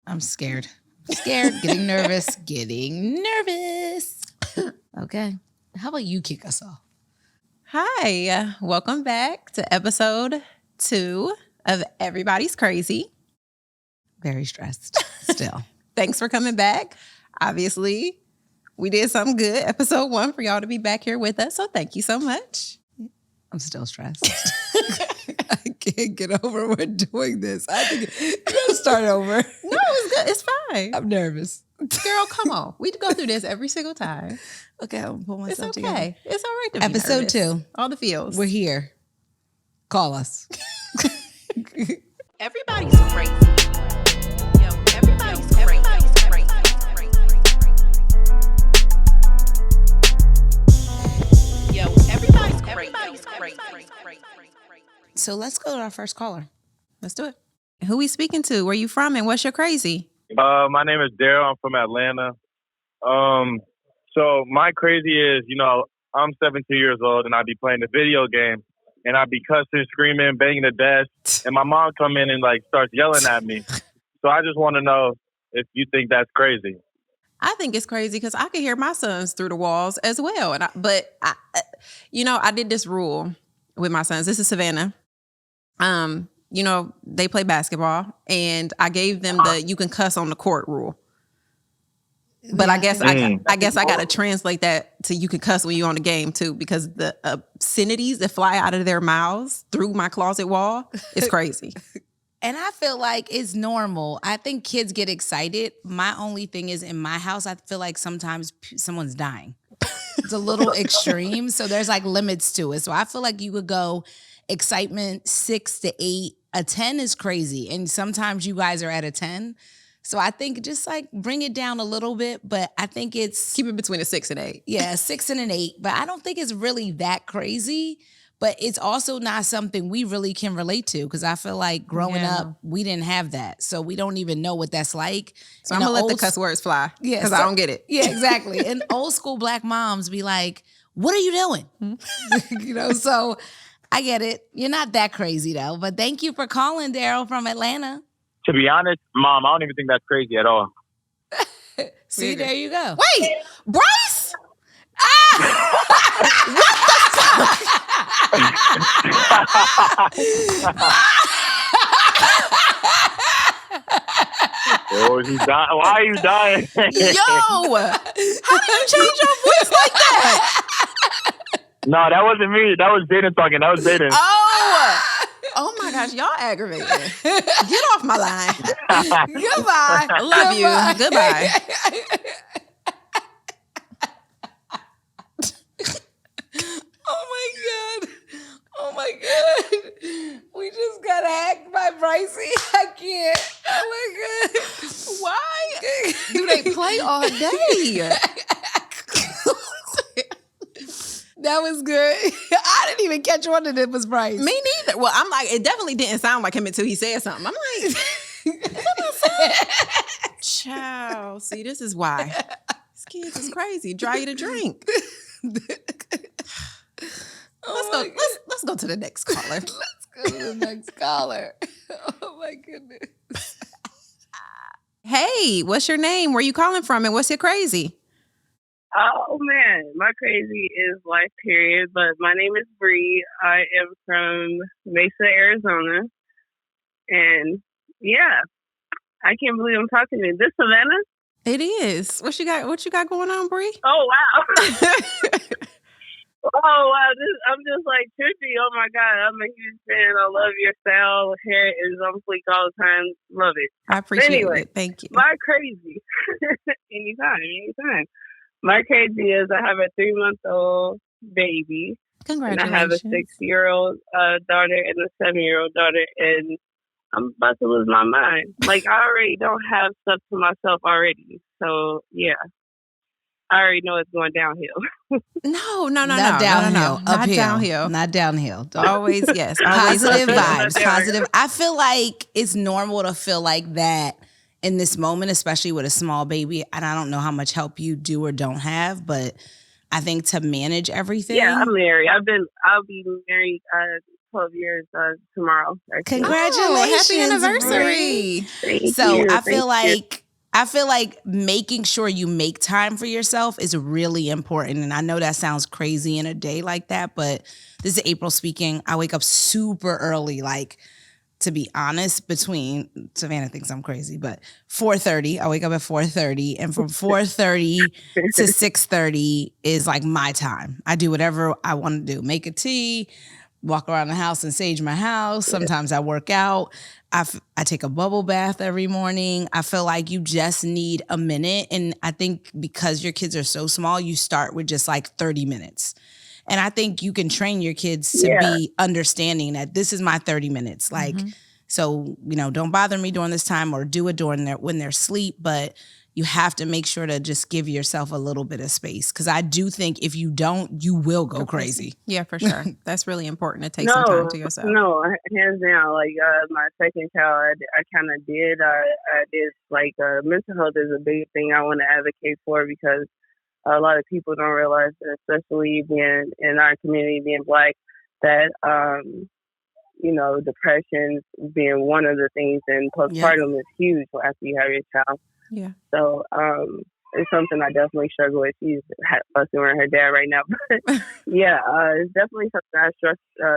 I'm scared. Getting nervous. Okay. How about you kick us off? Hi, welcome back to episode 2 of Everybody's Crazy. Very stressed still. Thanks for coming back. Obviously, we did something good. Episode 1 for y'all to be back here with us. So thank you so much. I'm still stressed. I can't get over we're doing this. I think you gotta start over. No, it's good. It's fine. I'm nervous. Girl, come on. We go through this every single time. Okay, I'm gonna pull myself It's together. okay. It's all right to be Episode nervous. 2. All the feels. We're here. Call us. Everybody's crazy. Yo, everybody's crazy. Yo, everybody's crazy. So let's go to our first caller. Let's do it. Who we speaking to? Where you from and what's your crazy? My name is Daryl. I'm from Atlanta. So my crazy is, I'm 17 years old and I be playing the video game and I be cussing, screaming, banging the desk, and my mom come in and starts yelling at me. So I just want to know if you think that's crazy. I think it's crazy because I can hear my sons through the walls as well. But I did this rule with my sons. This is Savannah. They play basketball, and I gave them the you can cuss on the court rule. But I guess I got to translate that to you can cuss when you're on the game too, because the obscenities that fly out of their mouths through my closet wall is crazy. And I feel like it's normal. I think kids get excited. My only thing is in my house, I feel like sometimes someone's dying. It's a little extreme. So there's limits to it. So I feel like you would go excitement 6 to 8. A 10 is crazy. And sometimes you guys are at a 10. So I think just bring it down a little bit. But I think it's... Keep it between a 6 and 8. Yeah, 6 and an 8. But I don't think it's really that crazy. But it's also not something we really can relate to, because I feel like growing up, we didn't have that. So we don't even know what that's like. So I'm going to let the cuss words fly because I don't get it. Yeah, exactly. And old school Black moms be like, what are you doing? So I get it. You're not that crazy though. But thank you for calling, Daryl from Atlanta. To be honest, Mom, I don't even think that's crazy at all. See, there you go. Wait, Bryce? Oh, he's dying. Why are you dying? Yo, how do you change your voice like that? No, that wasn't me. That was Jaden talking. That was Jaden. Oh my gosh, y'all aggravating. Get off my line. Goodbye. Love you. Goodbye. Oh my God. We just got hacked by Brycey. I can't. Oh my God. Why do they play all day? That was good. I didn't even catch one that it was Bryce. Me neither. Well, I'm like, it definitely didn't sound like him until he said something. I'm like, is that my son? Child, see, this is why. These kids is crazy. Dry you to drink. Let's go to the next caller. Let's go to the next caller. Oh my goodness. Hey, what's your name? Where you calling from and what's your crazy? Oh man, my crazy is life period, but my name is Bree. I am from Mesa, Arizona. And yeah, I can't believe I'm talking to you. This Savannah? It is. What you got going on, Bree? Oh wow. Oh wow, I'm just trippy. Oh my God, I'm a huge fan. I love your style. Hair is on fleek all the time. Love it. I appreciate it. Thank you. My crazy. Anytime. My crazy is I have a 3-month-old baby. Congratulations. And I have a 6-year-old daughter and a 7-year-old daughter, and I'm about to lose my mind. I already don't have stuff to myself already. So yeah. I already know it's going downhill. No. Not downhill. Not downhill. Not downhill. Always, yes. Positive vibes. Positive. I feel like it's normal to feel like that in this moment, especially with a small baby. And I don't know how much help you do or don't have, but I think to manage everything. Yeah, I'm married. I'll be married 12 years tomorrow. Actually. Congratulations, happy anniversary. Bree. Thank So you. I feel Thank you. like making sure you make time for yourself is really important. And I know that sounds crazy in a day like that, but this is April speaking. I wake up super early, like, to be honest, between Savannah thinks I'm crazy, but 4:30. I wake up at 4:30, and from 4:30 to 6:30 is like my time. I do whatever I want to do. Make a tea, walk around the house and sage my house. Sometimes I work out. I take a bubble bath every morning. I feel like you just need a minute. And I think because your kids are so small, you start with just like 30 minutes. And I think you can train your kids to be understanding that this is my 30 minutes. Like, so, don't bother me during this time or do it when they're asleep. But you have to make sure to just give yourself a little bit of space. Because I do think if you don't, you will go crazy. Yeah, for sure. That's really important to take some time to yourself. No, hands down. Like my second child, I kind of did. I did like mental health is a big thing I want to advocate for because a lot of people don't realize that, especially being in our community, being Black, that depression being one of the things, and postpartum is huge after you have your child. Yeah. So it's something I definitely struggle with. She's fussing with her dad right now, but yeah, it's definitely something I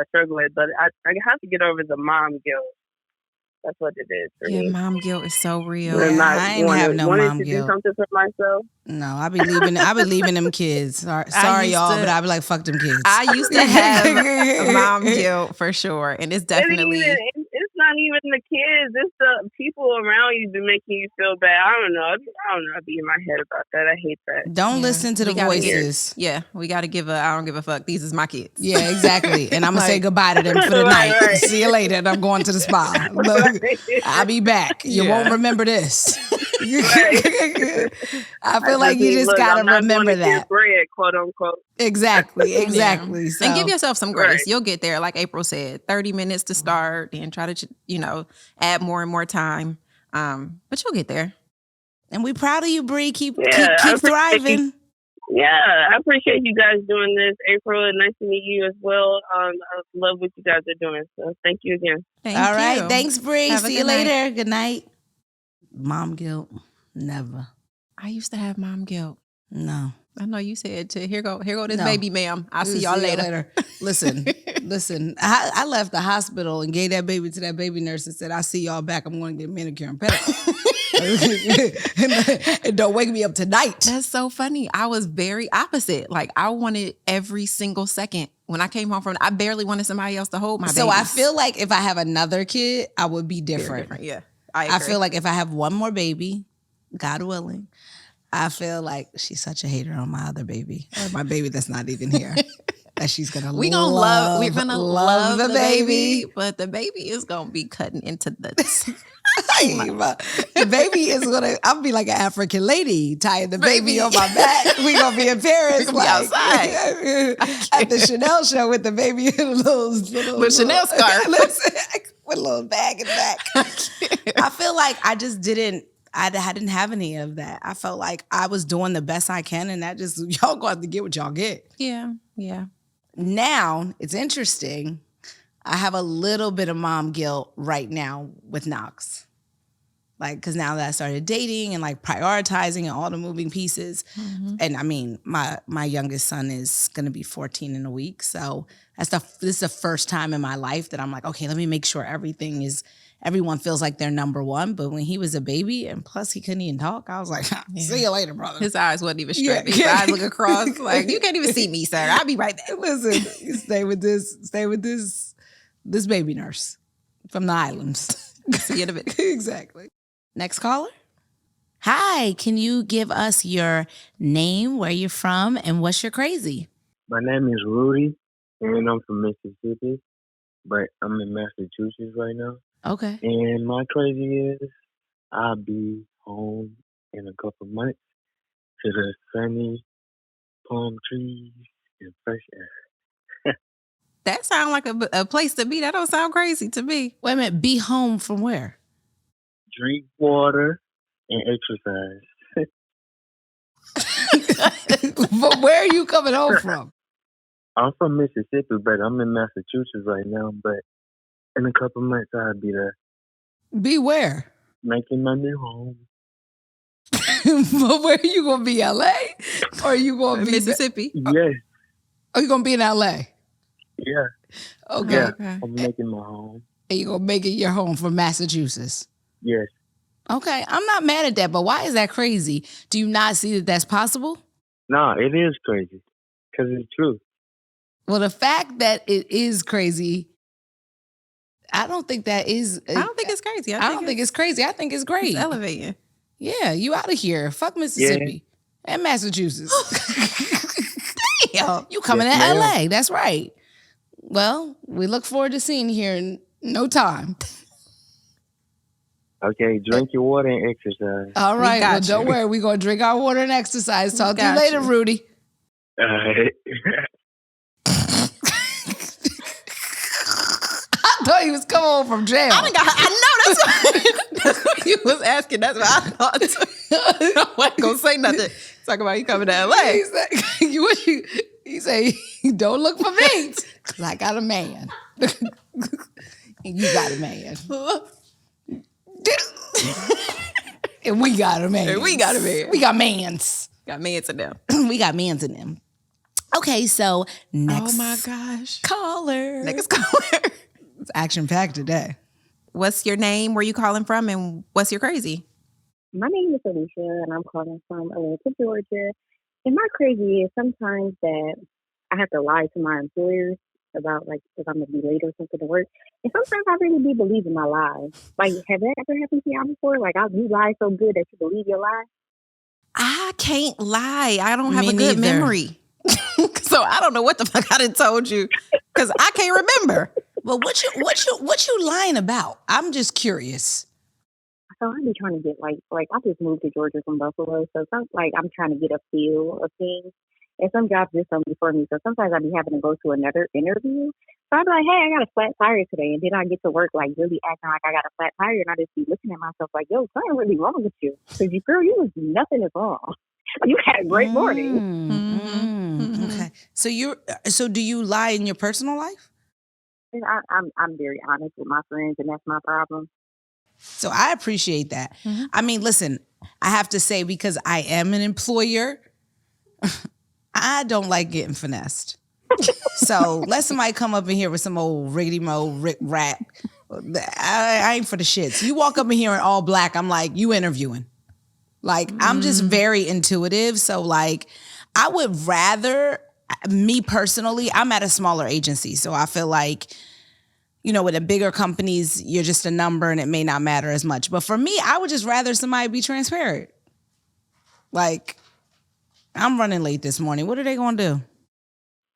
struggle with. But I have to get over the mom guilt. That's what it is for me. Mom guilt is so real. Yeah, I ain't have no mom to guilt. do something for myself. No, I be leaving them kids. Sorry y'all, but I be like, fuck them kids. I used to have mom guilt for sure, and it's definitely. It's not even the kids; it's the people around you that making you feel bad. I don't know. I be in my head about that. I hate that. Don't listen to the voices. We got to give I don't give a fuck. These is my kids. Yeah, exactly. And I'm gonna say goodbye to them for the night. Right. See you later. And I'm going to the spa. Look, I'll be back. You won't remember this. I feel like you just gotta remember that. Bread, quote unquote. Exactly. Yeah. So. And give yourself some grace. Right. You'll get there, like April said. 30 minutes to start, and try to add more and more time. But you'll get there. And we proud of you, Bree. Keep thriving. Yeah, I appreciate you guys doing this, April. And nice to meet you as well. I love what you guys are doing. So thank you again. All right, thanks, Bree. See you later. Night. Good night. Mom guilt, never. I used to have mom guilt. No. I know you said to here go this baby, ma'am. I'll see y'all later. Listen. I left the hospital and gave that baby to that baby nurse and said, I'll see y'all back. I'm going to get a manicure and pedicure. And don't wake me up tonight. That's so funny. I was very opposite. Like I wanted every single second. When I came home from, I barely wanted somebody else to hold my baby. So I feel like if I have another kid, I would be different. Yeah. I feel like if I have one more baby, God willing, I feel like she's such a hater on my other baby, or my baby that's not even here. That she's gonna we're gonna love the baby, but the baby is gonna be cutting into the. The baby is gonna. I'll be like an African lady tying the baby on my back. We gonna be in Paris, like outside at the Chanel show with the baby in a little Chanel scarf with a little bag in the back. I feel like I just didn't. I didn't have any of that. I felt like I was doing the best I can, and that just y'all got to get what y'all get. Yeah. Now it's interesting. I have a little bit of mom guilt right now with Knox. Like, because now that I started dating and like prioritizing and all the moving pieces. Mm-hmm. And I mean, my youngest son is going to be 14 in a week. So this is the first time in my life that I'm like, okay, let me make sure everyone feels like they're number one. But when he was a baby and plus he couldn't even talk, I was like, see you later, brother. His eyes wasn't even straight. His eyes look across like, you can't even see me, sir. I'll be right there. Listen, stay with this baby nurse from the islands. See you in a bit. Exactly. Next caller. Hi, can you give us your name, where you're from, and what's your crazy? My name is Rudy, and I'm from Mississippi, but I'm in Massachusetts right now. Okay. And my crazy is I'll be home in a couple months to the sunny palm trees and fresh air. That sounds like a place to be. That don't sound crazy to me. Wait a minute. Be home from where? Drink water and exercise. But where are you coming home from? I'm from Mississippi, but I'm in Massachusetts right now. But in a couple months, I'll be there Be where? making my new home. But where are you gonna be? LA? Or are you gonna be Mississippi? Yes, Are you gonna be in LA? yeah, Okay. yeah. Okay. I'm making my home. And you're gonna make it your home from Massachusetts. Yes. Okay. I'm not mad at that, but why is that crazy? Do you not see that that's possible? Nah, it is crazy because it's true. Well, the fact that it is crazy, I don't think that is. I don't think it's crazy. I don't think it's crazy. I think it's great. It's elevating. Yeah, you out of here. Fuck Mississippi and Massachusetts. Damn. You coming Yes, to ma'am. LA. That's right. Well, we look forward to seeing you here in no time. Okay, drink your water and exercise. All right. Well, got don't you. worry. We're going to drink our water and exercise. Talk to you got later, you. Rudy. All right. I thought he was coming home from jail. That's what you was asking. That's what I thought. I wasn't going to say nothing. Talk about you coming to LA. He said, don't look for me. Because I got a man. And you got a man. And we got a man. We got a man. We got mans. Got me into them. We got mans in them. Okay, so next Oh my gosh. caller. Next caller. It's action-packed today. What's your name? Where you calling from? And what's your crazy? My name is Alicia, and I'm calling from Atlanta, Georgia. And my crazy is sometimes that I have to lie to my employers about, like, if I'm going to be late or something to work. And sometimes I really do believe in my lies. Like, have that ever happened to y'all before? Like, you lie so good that you believe your lie? I can't lie. I don't have Me a good neither. memory. So I don't know what the fuck I done told you because I can't remember. Well, what you lying about? I'm just curious. So I be trying to get, like I just moved to Georgia from Buffalo. So I'm trying to get a feel of things. And some jobs just don't be for me. So sometimes I be having to go to another interview. So I'm like, hey, I got a flat tire today. And then I get to work like really acting like I got a flat tire. And I just be looking at myself like, yo, something really wrong with you. Because nothing is wrong. You had a great morning. Okay. So do you lie in your personal life? And I'm very honest with my friends, and that's my problem. So I appreciate that. Mm-hmm. I mean, listen, I have to say, because I am an employer, I don't like getting finessed. So let somebody come up in here with some old rickety-mo rat. I ain't for the shits. You walk up in here in all black, I'm like, you interviewing. Like, I'm just very intuitive. So, like, I would rather, me personally, I'm at a smaller agency. So I feel like, you know, with the bigger companies, you're just a number and it may not matter as much. But for me, I would just rather somebody be transparent. Like, I'm running late this morning. What are they going to do?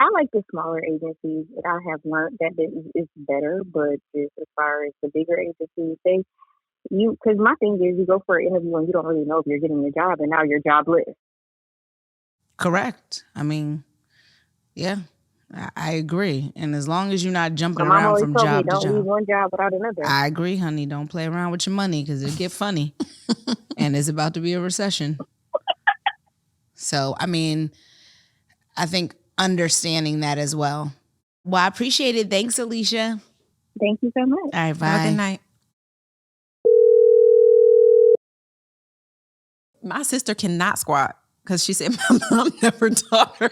I like the smaller agencies. I have learned that it's better, but just as far as the bigger agencies, because my thing is, you go for an interview and you don't really know if you're getting the job, and now you're jobless. Correct. I mean, yeah, I agree. And as long as you're not jumping My mom around always from told me, job to don't leave job. one job without another. I agree, honey. Don't play around with your money because it'll get funny. And it's about to be a recession. So, I mean, I think understanding that as well. Well, I appreciate it. Thanks, Alicia. Thank you so much. All right, bye. Have a good night. My sister cannot squat because she said my mom never taught her.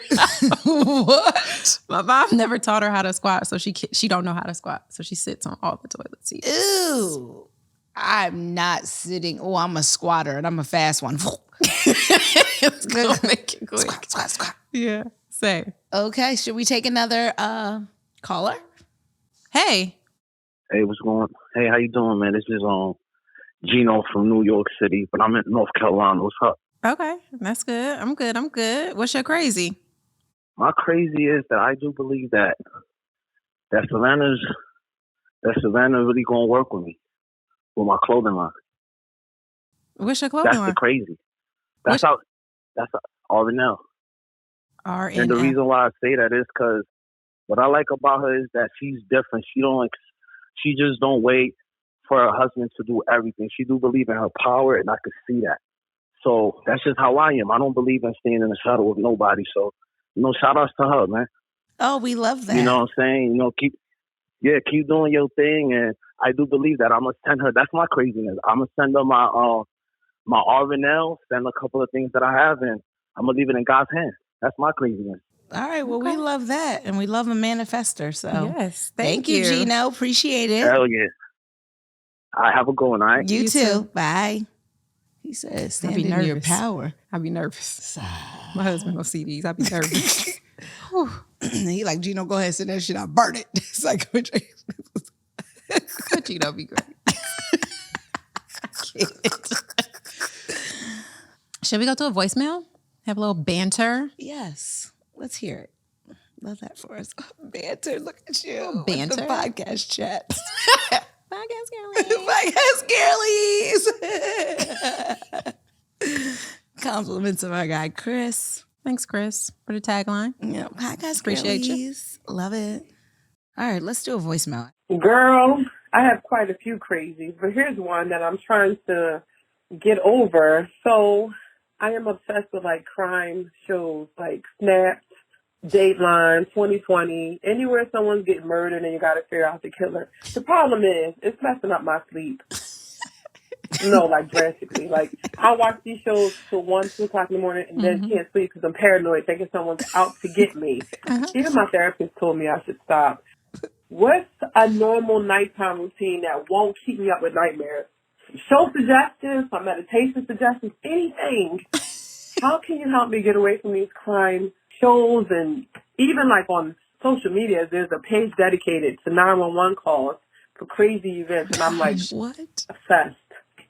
What? My mom never taught her how to squat, so she don't know how to squat. So she sits on all the toilet seats. Ew. I'm not sitting. Oh, I'm a squatter and I'm a fast one. It's gonna make it quick. Squat, squat, squat. Yeah, same. Okay, should we take another caller? Hey, Hey, what's going on? Hey, how you doing, man? This is Geno from New York City, but I'm in North Carolina. What's up? okay, that's good. I'm good. What's your crazy? My crazy is that I do believe that Savannah really gonna work with me with my clothing line. What's your clothing That's line? the crazy. That's R&L. And the reason why I say that is because what I like about her is that she's different. She just don't wait for her husband to do everything. She do believe in her power, and I could see that. So that's just how I am. I don't believe in staying in the shadow with nobody. So, shout outs to her, man. Oh, we love that. You know what I'm saying? You know, keep doing your thing, and I do believe that I'm gonna send her. That's my craziness. I'm gonna send her my R&L, send a couple of things that I have, and I'm gonna leave it in God's hands. That's my craziness. All right, well, we love that, and we love a manifester. So yes, thank you, Geno. Appreciate it. Hell yeah. I have a good one, all right? You too. Bye. He said, stand in your power. I'll be nervous. My husband will see these. I'll be nervous. He like, Geno, go ahead, send that shit out. Burn it. It's like, could Geno be great? Should we go to a voicemail? Have a little banter? Yes. Let's hear it. Love that for us. Banter. Look at you. Banter. The podcast chat. Podcast girlies. Podcast girlies. Compliments of our guy, Chris. Thanks, Chris, for the tagline. Yeah, podcast Appreciate girlies. You. Love it. All right, let's do a voicemail. Girl, I have quite a few crazies, but here's one that I'm trying to get over. So I am obsessed with like crime shows like Snapped, Dateline, 2020, anywhere someone's getting murdered and you got to figure out the killer. The problem is it's messing up my sleep. No, like drastically. Like I watch these shows till 1, 2 o'clock in the morning and then can't sleep because I'm paranoid, thinking someone's out to get me. Even my therapist told me I should stop. What's a normal nighttime routine that won't keep me up with nightmares? Show suggestions, some meditation suggestions, anything. How can you help me get away from these crime shows? And even like on social media, there's a page dedicated to 911 calls for crazy events. And I'm like, what? Obsessed.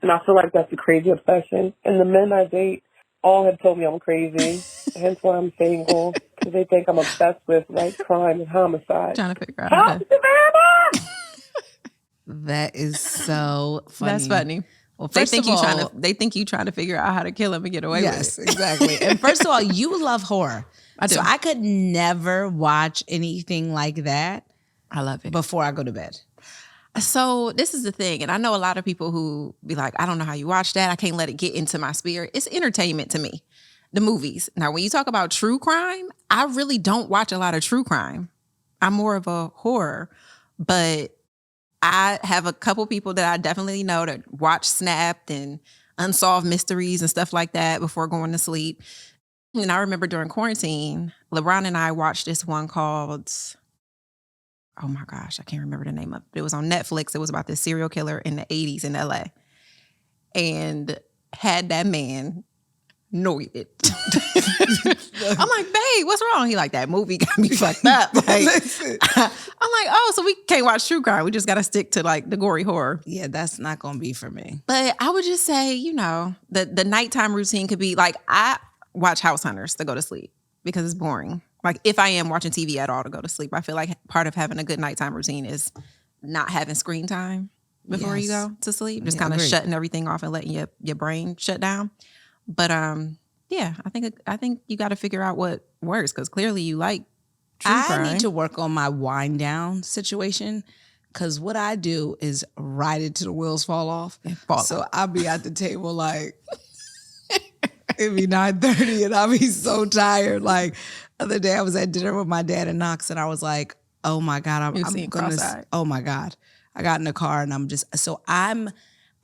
And I feel like that's a crazy obsession. And the men I date all have told me I'm crazy. Hence why I'm single. Because they think I'm obsessed with like crime and homicide. Trying to figure out how to... Savannah! That is so funny. That's funny. Well, they think you trying to figure out how to kill him and get away with it. Yes, exactly. And first of all, you love horror. I do. So I could never watch anything like that. I love it. Before I go to bed. So this is the thing, and I know a lot of people who be like, I don't know how you watch that. I can't let it get into my spirit. It's entertainment to me, the movies. Now, when you talk about true crime, I really don't watch a lot of true crime. I'm more of a horror, but I have a couple people that I definitely know that watch Snapped and Unsolved Mysteries and stuff like that before going to sleep. And I remember during quarantine, LeBron and I watched this one called... oh my gosh, I can't remember the name of it. It was on Netflix. It was about this serial killer in the 80s in LA. And had that man noited. I'm like, babe, what's wrong? He like, that movie got me fucked up. Like, I'm like, oh, so we can't watch true crime. We just got to stick to like the gory horror. Yeah, that's not going to be for me. But I would just say, you know, the nighttime routine could be like, I watch House Hunters to go to sleep because it's boring. Like if I am watching TV at all to go to sleep, I feel like part of having a good nighttime routine is not having screen time before you go to sleep. Just kind of shutting everything off and letting your brain shut down. But yeah, I think you got to figure out what works because clearly you like true crime. I need to work on my wind down situation because what I do is ride it till the wheels fall off. So I'll be at the table like it'd be 9:30 and I'll be so tired. Like the other day I was at dinner with my dad in Knox and I was like, oh my God, I'm gonna, oh my God. I got in the car and I'm just, so I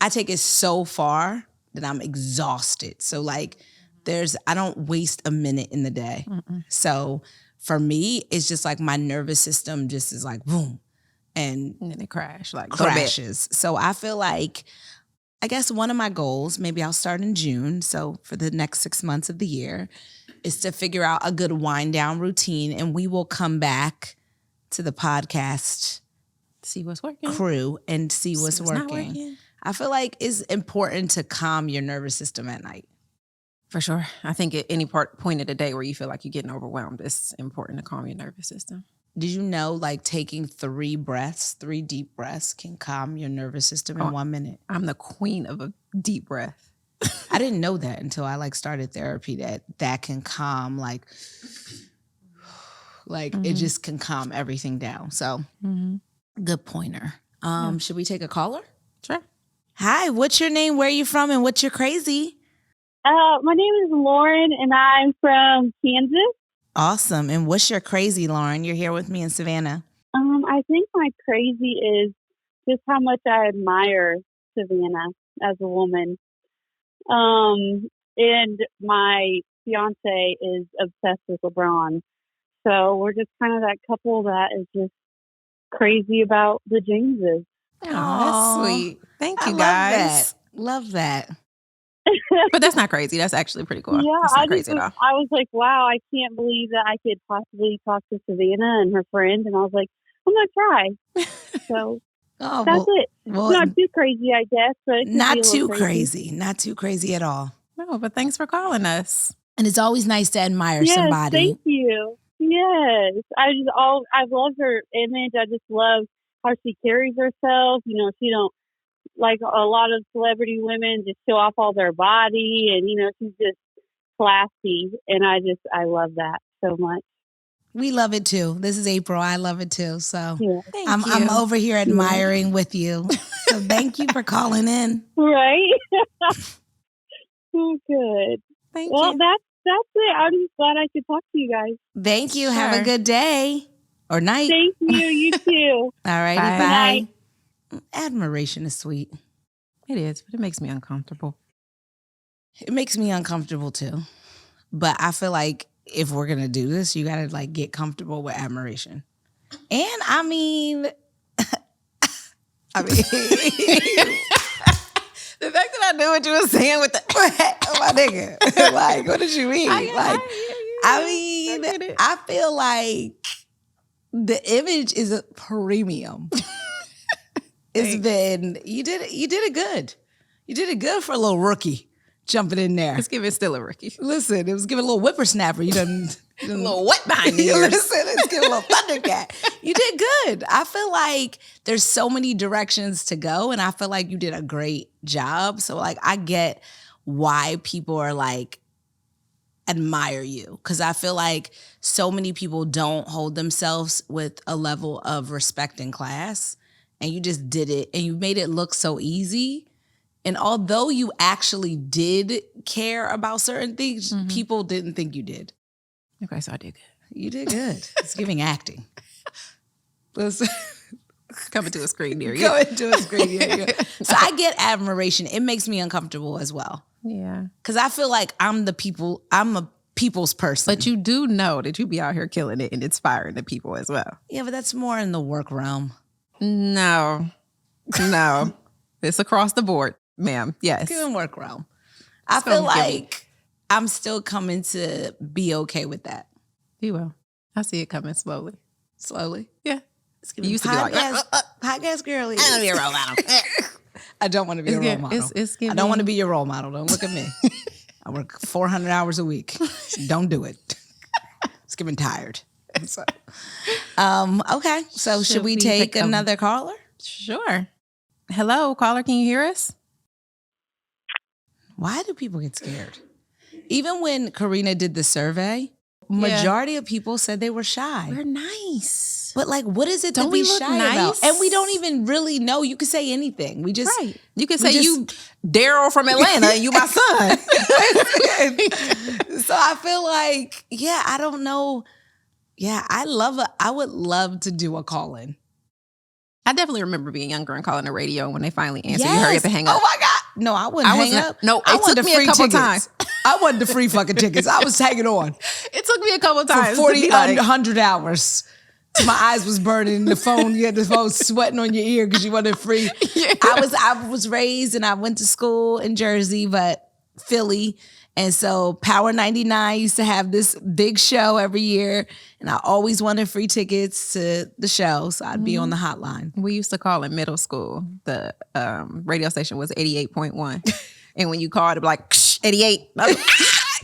take it so far that I'm exhausted. So like I don't waste a minute in the day. Mm-mm. So for me, it's just like my nervous system just is like boom. And then it crashes. So I feel like, I guess one of my goals, maybe I'll start in June. So for the next 6 months of the year is to figure out a good wind down routine. And we will come back to the podcast see what's working crew and see what's working. I feel like it's important to calm your nervous system at night. For sure. I think at any point of the day where you feel like you're getting overwhelmed, it's important to calm your nervous system. Did you know like taking 3 deep breaths can calm your nervous system in 1 minute? I'm the queen of a deep breath. I didn't know that until I like started therapy that can calm like mm-hmm. It just can calm everything down. So good pointer. Should we take a caller? Sure. Hi, what's your name? Where are you from? And what's your crazy? My name is Lauren and I'm from Kansas. Awesome. And what's your crazy, Lauren? You're here with me in Savannah. I think my crazy is just how much I admire Savannah as a woman. And my fiance is obsessed with LeBron. So we're just kind of that couple that is just crazy about the Jameses. Oh, that's sweet. Thank you, guys. Love that. But that's not crazy. That's actually pretty cool. Yeah, that's not crazy at all. I was like, wow, I can't believe that I could possibly talk to Savannah and her friend. And I was like, I'm going to try. So that's it. Well, not too crazy, I guess. But not too crazy. Not too crazy at all. No, but thanks for calling us. And it's always nice to admire somebody. Thank you. Yes. I love her image. I just love how she carries herself. You know, she don't, like a lot of celebrity women, just show off all their body, and you know, she's just classy, and I love that so much. We love it too. This is April. I love it too. So I'm over here admiring with you. So thank you for calling in. Right. Oh, good. Thank you. Well, that's it. I'm just glad I could talk to you guys. Thank you. Sure. Have a good day or night. Thank you. You too. All righty. Bye. Admiration is sweet. It is, but it makes me uncomfortable. It makes me uncomfortable too. But I feel like if we're going to do this, you got to like get comfortable with admiration. And I mean, the fact that I knew what you were saying with the, my nigga, like, what did you mean? I feel like the image is a premium. It's been, you did it good. You did it good for a little rookie jumping in there. Let's give it still a rookie. Listen, it was giving a little whippersnapper. You done a little wet behind the ears. Listen, it's giving a little thundercat. You did good. I feel like there's so many directions to go, and I feel like you did a great job. So like, I get why people are like, admire you, because I feel like so many people don't hold themselves with a level of respect and class. And you just did it, and you made it look so easy. And although you actually did care about certain things, people didn't think you did. Okay, so I did good. You did good. It's giving acting. Listen. Coming to a screen near you. Coming to a screen near you. So I get admiration. It makes me uncomfortable as well. Yeah. Because I feel like I'm a people's person. But you do know that you be out here killing it and inspiring the people as well. Yeah, but that's more in the work realm. No. It's across the board, ma'am. Yes. It's in work realm. I feel like I'm still coming to be okay with that. You will. I see it coming slowly. Slowly? Yeah. You used to be like, hot gas girly. I don't want to be a role model. I don't want to be a role model. I don't want to be your role model. Don't look at me. I work 400 hours a week. Don't do it. It's giving tired. So, okay. So should we take another caller? Sure. Hello, caller. Can you hear us? Why do people get scared? Even when Karina did the survey, majority of people said they were shy. We're nice. But like, what is it to be shy about? And we don't even really know. You can say anything. We just You can say you Daryl from Atlanta and you my son. So I feel like, I don't know. Yeah, I would love to do a call-in. I definitely remember being younger and calling the radio when they finally answered. You hurry up and hang up. Oh my God. No, I wouldn't hang up. No, it took me a couple times. I wanted the free fucking tickets. I was hanging on. It took me a couple times. For 100 hours. My eyes was burning. The phone, you had the phone sweating on your ear because you wanted free. Yeah. I was raised and I went to school in Jersey, but Philly. And so Power 99 used to have this big show every year. And I always wanted free tickets to the show. So I'd be on the hotline. We used to call in middle school. The radio station was 88.1. And when you called, it'd be like, 88.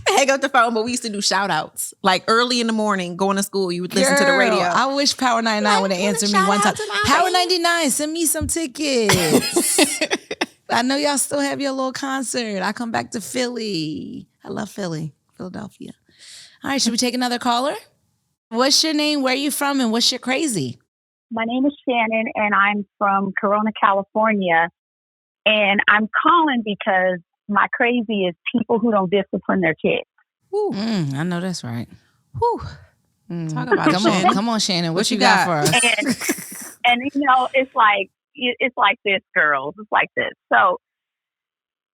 Hang up the phone, but we used to do shout outs. Like early in the morning, going to school, you would listen to the radio. I wish Power 99 would have answered me one time. Power 99, send me some tickets. I know y'all still have your little concert. I come back to Philly. I love Philly, Philadelphia. All right, should we take another caller? What's your name? Where are you from? And what's your crazy? My name is Shannon, and I'm from Corona, California. And I'm calling because my crazy is people who don't discipline their kids. I know that's right. Whew. Talk about it, Come on, Shannon. What you got for us? And it's like this, girls. It's like this. So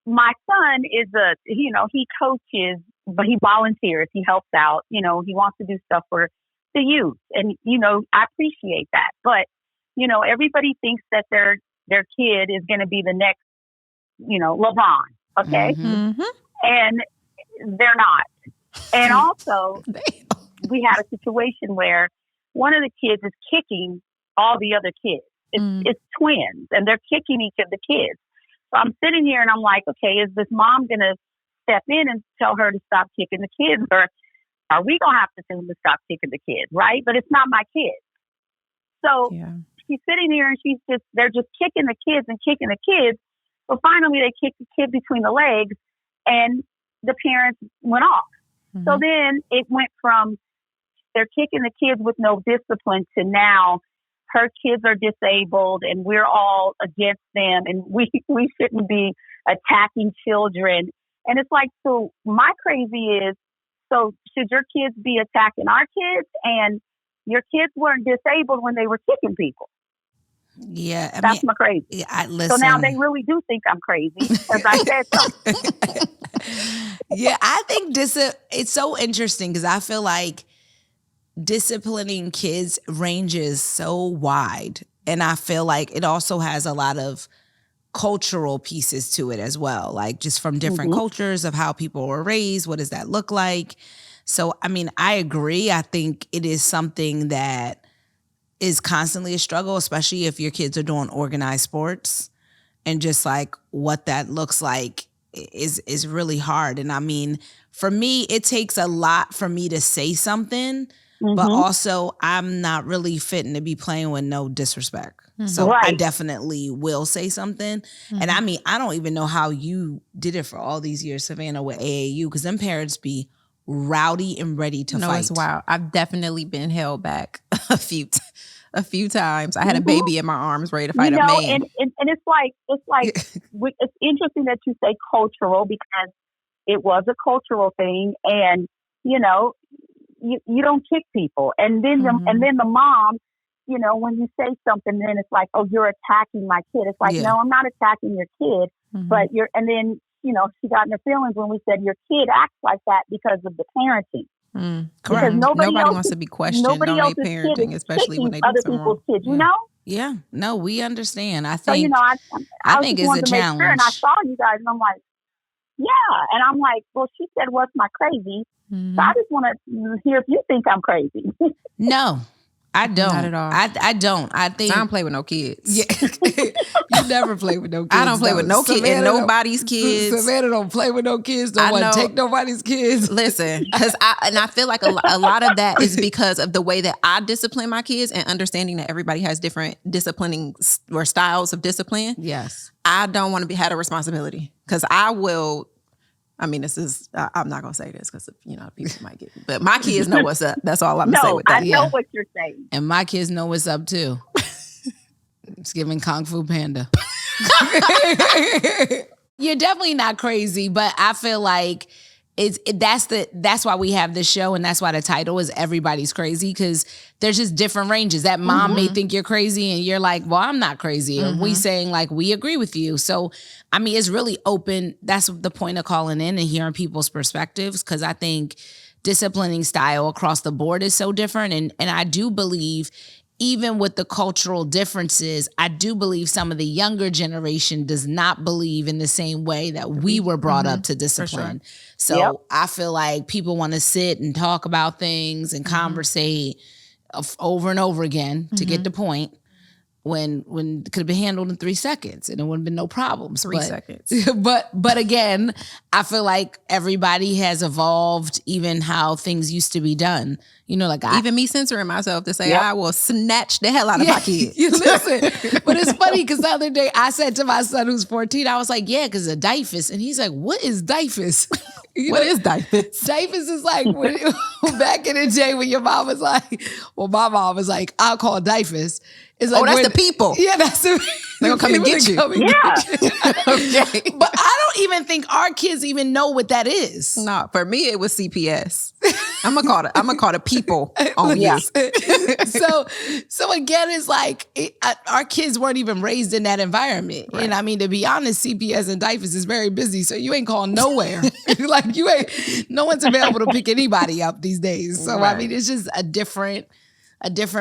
my son is he coaches, but he volunteers. He helps out. He wants to do stuff for the youth, and I appreciate that. But everybody thinks that their kid is going to be the next LeBron. Okay, and they're not. And also, we had a situation where one of the kids is kicking all the other kids. It's twins, and they're kicking each of the kids. So I'm sitting here, and I'm like, okay, is this mom going to step in and tell her to stop kicking the kids, or are we going to have to tell them to stop kicking the kids, right? But it's not my kid. So she's sitting here, and they're just kicking the kids and kicking the kids. But finally, they kicked the kid between the legs, and the parents went off. So then it went from they're kicking the kids with no discipline to now her kids are disabled and we're all against them and we shouldn't be attacking children. And it's like, so my crazy is, so should your kids be attacking our kids? And your kids weren't disabled when they were kicking people. Yeah. That's my crazy. Listen. So now they really do think I'm crazy because I said something. Yeah, I think it's so interesting because I feel like disciplining kids ranges so wide. And I feel like it also has a lot of cultural pieces to it as well, like just from different cultures of how people were raised. What does that look like? So, I mean, I agree. I think it is something that is constantly a struggle, especially if your kids are doing organized sports, and just like what that looks like is really hard. And I mean, for me, it takes a lot for me to say something, but also I'm not really fitting to be playing with no disrespect. So I definitely will say something. And I mean, I don't even know how you did it for all these years, Savannah, with AAU, because them parents be rowdy and ready to fight. No, it's wild. I've definitely been held back a few times. I had a baby in my arms ready to fight a man. And it's like it's interesting that you say cultural, because it was a cultural thing, and you don't kick people, and then the mom, when you say something, then it's like, oh, you're attacking my kid. It's like, no, I'm not attacking your kid, but and then she got in her feelings when we said your kid acts like that because of the parenting. Because nobody wants to be questioned on their parenting, especially when they do other something people's wrong. kids, Yeah, no, we understand. I think, so, I think it's a challenge. Sure, and I saw you guys, and I'm like, yeah, and I'm like, well, she said, what's my crazy? So I just want to hear if you think I'm crazy. No, I don't. Not at all. I don't. I think I don't play with no kids. Yeah. You never play with no kids. I don't play with no kids and nobody's kids. Savannah don't play with no kids. Don't want to take nobody's kids. Listen, because I feel like a lot of that is because of the way that I discipline my kids and understanding that everybody has different disciplining or styles of discipline. Yes. I don't want to have a responsibility because I will. I mean, I'm not going to say this because, people might get me. But my kids know what's up. That's all I'm going to say with that. I know what you're saying. And my kids know what's up, too. It's giving Kung Fu Panda. You're definitely not crazy, but I feel like that's why we have this show, and that's why the title is Everybody's Crazy, because there's just different ranges. That mom may think you're crazy, and you're like, well, I'm not crazy. And we saying, like, we agree with you. So, I mean, it's really open. That's the point of calling in and hearing people's perspectives, because I think disciplining style across the board is so different. And I do believe, even with the cultural differences, I do believe some of the younger generation does not believe in the same way that we were brought up to discipline. Sure. So I feel like people want to sit and talk about things and conversate over and over again to get the point, when it could have been handled in 3 seconds and it wouldn't have been no problems. 3 seconds. But again, I feel like everybody has evolved, even how things used to be done. Even me censoring myself to say I will snatch the hell out of my kids. Listen, but it's funny because the other day I said to my son who's 14, I was like, yeah, because of DIFUS. And he's like, what is DIFUS? What is DIFUS? DIFUS is like back in the day when your mom was like, well, my mom was like, I'll call DIFUS. It's like, that's the people. Yeah, that's the they're going to come and get you. Okay. But I don't even think our kids even know what that is. No, for me, it was CPS. I'm gonna call the people on you. So again, it's like our kids weren't even raised in that environment. Right. And I mean, to be honest, CPS and diapers is very busy, so you ain't calling nowhere. Like no one's available to pick anybody up these days. So right. I mean, it's just a different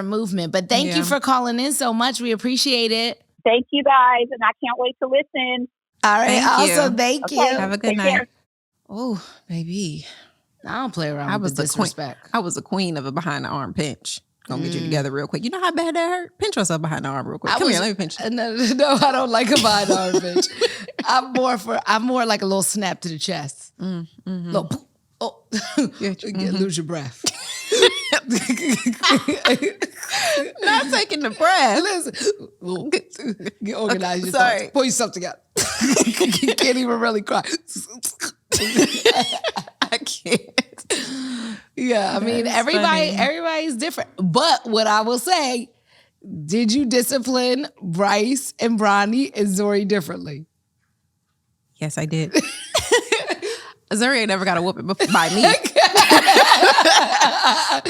movement. But thank you for calling in so much. We appreciate it. Thank you guys, and I can't wait to listen. All right, thank you. Have a good night. Oh, baby. I don't play around with the disrespect. I was a queen of a behind the arm pinch. Gonna get you together real quick. You know how bad that hurt? Pinch yourself behind the arm real quick. Come here, let me pinch you. No, I don't like a behind the arm pinch. I'm more like a little snap to the chest. Little, lose your breath. Not taking the breath. Listen, get organized. Your thoughts. Pull yourself together. You can't even really cry. I can't. Yeah, I mean, everybody's different. But what I will say, did you discipline Bryce and Bronny and Zori differently? Yes, I did. Zuri ain't never got a whooping by me.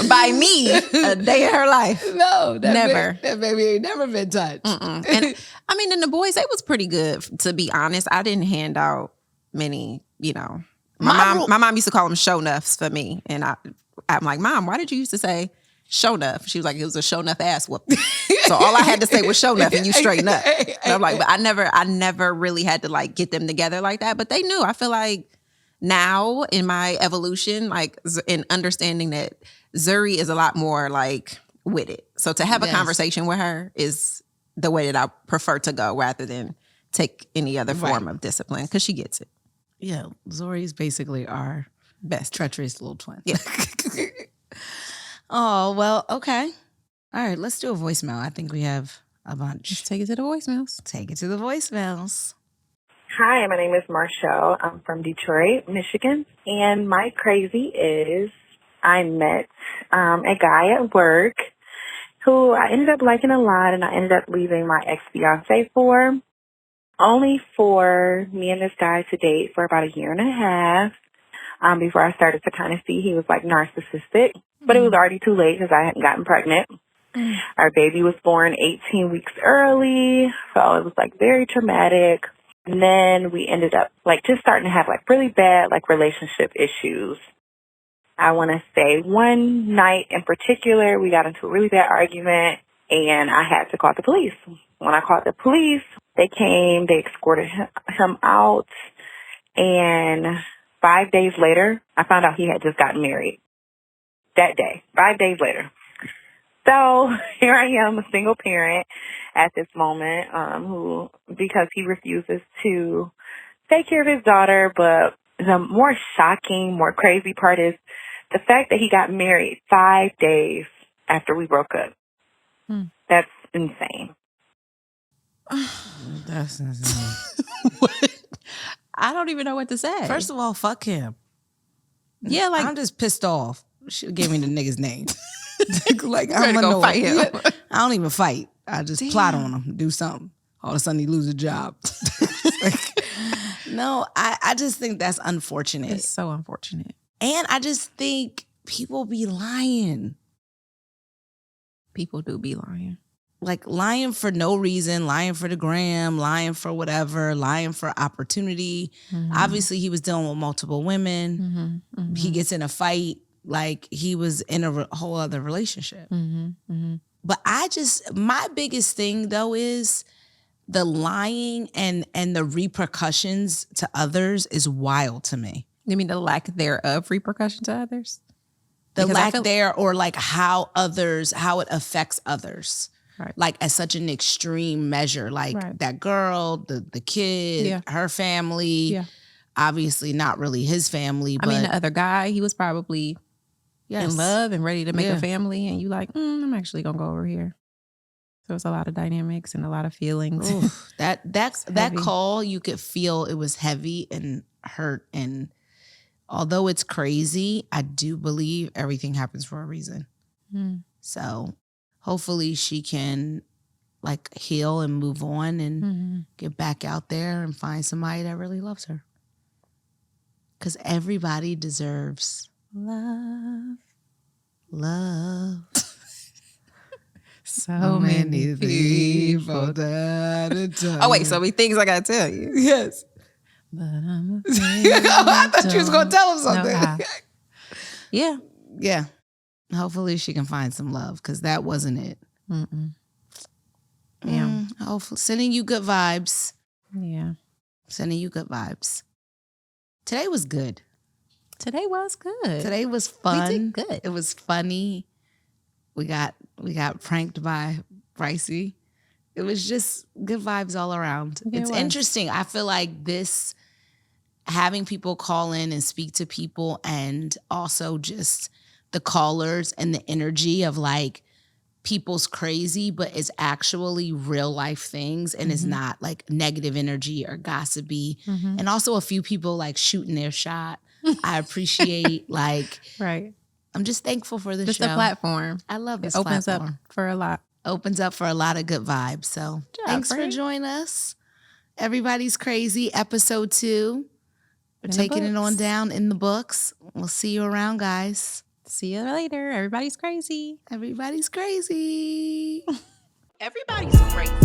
By me, a day of her life. No, never. That baby ain't never been touched. And I mean, and the boys, they was pretty good, to be honest. I didn't hand out many, My mom used to call them show nuffs for me. And I'm like, Mom, why did you used to say show nuff? She was like, it was a show nuff ass whooping. So all I had to say was show nuff and you straighten up. And I'm like, but I never really had to like get them together like that. But they knew. I feel like now in my evolution, like in understanding that Zuri is a lot more like with it. So to have a conversation with her is the way that I prefer to go rather than take any other form of discipline because she gets it. Yeah, Zori's basically our best treacherous little twin. Yeah. Oh, well, okay. All right, let's do a voicemail. I think we have a bunch. Let's take it to the voicemails. Take it to the voicemails. Hi, my name is Marshall. I'm from Detroit, Michigan. And my crazy is I met a guy at work who I ended up liking a lot, and I ended up leaving my ex-fiancee for, only for me and this guy to date for about a year and a half before I started to kind of see he was like narcissistic. But it was already too late because I hadn't gotten pregnant. Our baby was born 18 weeks early, so it was like very traumatic. And then we ended up like just starting to have like really bad like relationship issues. I want to say one night in particular, we got into a really bad argument and I had to call the police. When I called the police, they came, they escorted him out, and 5 days later, I found out he had just gotten married. That day, 5 days later. So here I am, a single parent at this moment, who, because he refuses to take care of his daughter, but the more shocking, more crazy part is the fact that he got married 5 days after we broke up. That's insane. That's insane. I don't even know what to say. First of all, fuck him. Yeah, like I'm just pissed off. She gave me the nigga's name. Like I'm gonna go fight him. I don't even fight. I just plot on him, do something. All of a sudden he lose a job. No, I just think that's unfortunate. It's so unfortunate. And I just think people be lying. People do be lying. Like lying for no reason, lying for the gram, lying for whatever, lying for opportunity. Obviously, he was dealing with multiple women. He gets in a fight like he was in a whole other relationship. But my biggest thing though is the lying and the repercussions to others is wild to me. You mean the lack thereof repercussion to others? The lack there, or like how it affects others. Right. Like at such an extreme measure, like that girl, the kid, her family, obviously not really his family. But I mean, the other guy, he was probably in love and ready to make a family, and you like, I'm actually gonna go over here. So it's a lot of dynamics and a lot of feelings. Oof, that call, you could feel it was heavy and hurt, and although it's crazy, I do believe everything happens for a reason. So hopefully she can like heal and move on and get back out there and find somebody that really loves her. Because everybody deserves Love. So many people. Oh, wait, so many things I got to tell you. Yes. But I'm I thought you was going to tell him something. Yeah. Yeah. Hopefully she can find some love because that wasn't it. Yeah. Hopefully. Sending you good vibes. Yeah. Sending you good vibes. Today was good. Today was good. Today was fun. We did good. It was funny. We got pranked by Brycey. It was just good vibes all around. It's interesting. I feel like this, having people call in and speak to people, and also just the callers and the energy of like people's crazy, but it's actually real life things and it's not like negative energy or gossipy. And also a few people like shooting their shot. I appreciate right. I'm just thankful for this show. Just a platform. I love this opens platform. up for a lot. Opens up for a lot of good vibes. So thanks for joining us. Everybody's Crazy, episode 2. We're taking it on down in the books. We'll see you around, guys. See you later. Everybody's crazy. Everybody's crazy. Everybody's crazy.